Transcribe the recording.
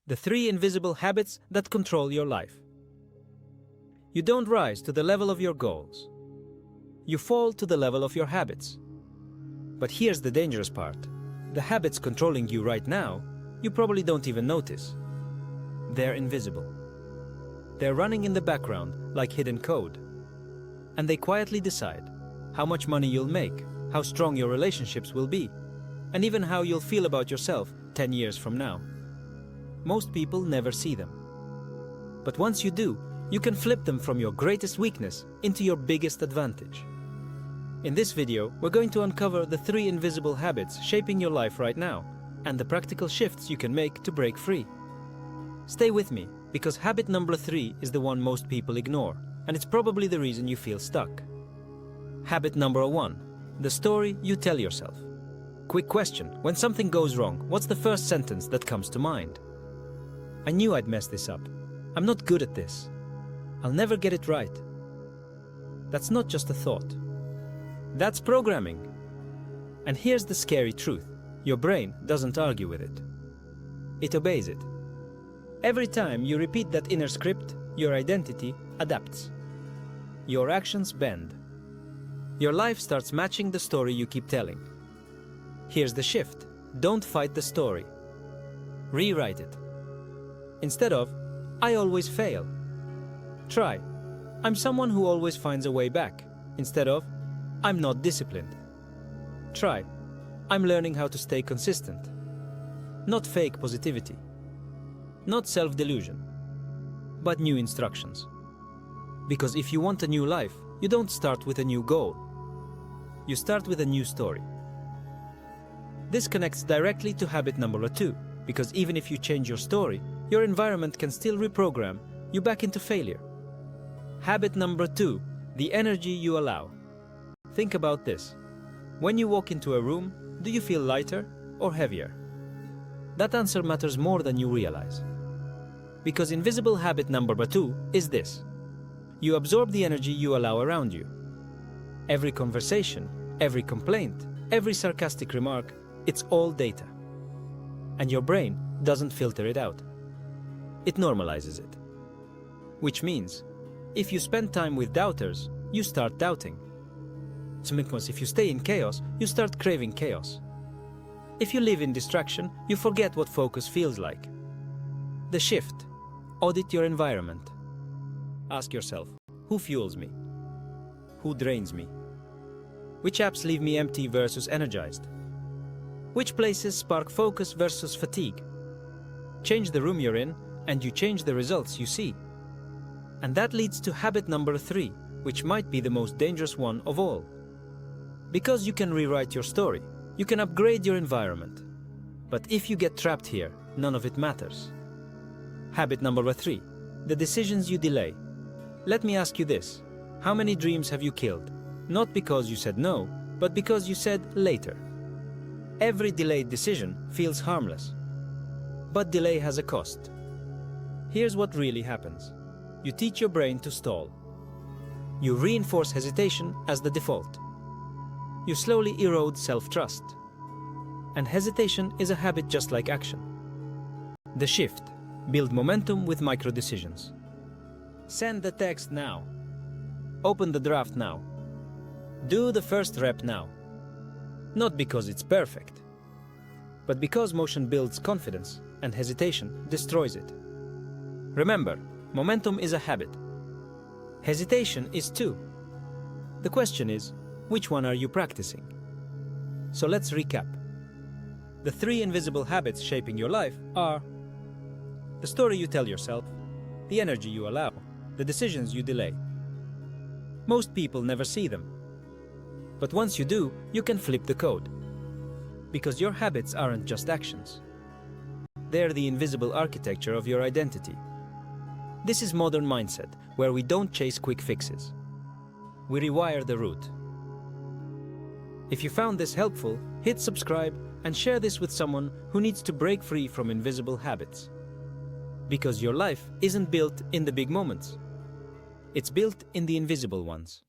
The 3 invisible habits that control your life. You don't rise to the level of your goals. You fall to the level of your habits. But here's the dangerous part. The habits controlling you right now, you probably don't even notice. They're invisible. They're running in the background like hidden code. And they quietly decide how much money you'll make, how strong your relationships will be, and even how you'll feel about yourself 10 years from now. Most people never see them. But once you do, you can flip them from your greatest weakness into your biggest advantage. In this video, we're going to uncover the 3 invisible habits shaping your life right now, and the practical shifts you can make to break free. Stay with me, because habit number 3 is the one most people ignore, and it's probably the reason you feel stuck. Habit number 1, the story you tell yourself. Quick question, when something goes wrong, what's the first sentence that comes to mind? I knew I'd mess this up. I'm not good at this. I'll never get it right. That's not just a thought. That's programming. And here's the scary truth. Your brain doesn't argue with it. It obeys it. Every time you repeat that inner script, your identity adapts. Your actions bend. Your life starts matching the story you keep telling. Here's the shift. Don't fight the story. Rewrite it. Instead of, I always fail. Try, I'm someone who always finds a way back. Instead of, I'm not disciplined. Try, I'm learning how to stay consistent. Not fake positivity. Not self-delusion. But new instructions. Because if you want a new life, you don't start with a new goal. You start with a new story. This connects directly to habit number 2, because even if you change your story, your environment can still reprogram you back into failure. Habit number 2, the energy you allow. Think about this. When you walk into a room, do you feel lighter or heavier? That answer matters more than you realize. Because invisible habit number 2 is this. You absorb the energy you allow around you. Every conversation, every complaint, every sarcastic remark, it's all data. And your brain doesn't filter it out. It normalizes it. Which means, if you spend time with doubters, you start doubting. Because if you stay in chaos, you start craving chaos. If you live in distraction, you forget what focus feels like. The shift. Audit your environment. Ask yourself, who fuels me? Who drains me? Which apps leave me empty versus energized? Which places spark focus versus fatigue? Change the room you're in, and you change the results you see. And that leads to habit number 3, which might be the most dangerous one of all. Because you can rewrite your story, you can upgrade your environment. But if you get trapped here, none of it matters. Habit number 3, the decisions you delay. Let me ask you this. How many dreams have you killed? Not because you said no, but because you said later. Every delayed decision feels harmless. But delay has a cost. Here's what really happens. You teach your brain to stall. You reinforce hesitation as the default. You slowly erode self-trust. And hesitation is a habit just like action. The shift. Build momentum with micro-decisions. Send the text now. Open the draft now. Do the first rep now. Not because it's perfect, but because motion builds confidence and hesitation destroys it. Remember, momentum is a habit. Hesitation is too. The question is, which one are you practicing? So let's recap. The 3 invisible habits shaping your life are the story you tell yourself, the energy you allow, the decisions you delay. Most people never see them. But once you do, you can flip the code. Because your habits aren't just actions. They're the invisible architecture of your identity. This is modern mindset, where we don't chase quick fixes. We rewire the root. If you found this helpful, hit subscribe and share this with someone who needs to break free from invisible habits. Because your life isn't built in the big moments. It's built in the invisible ones.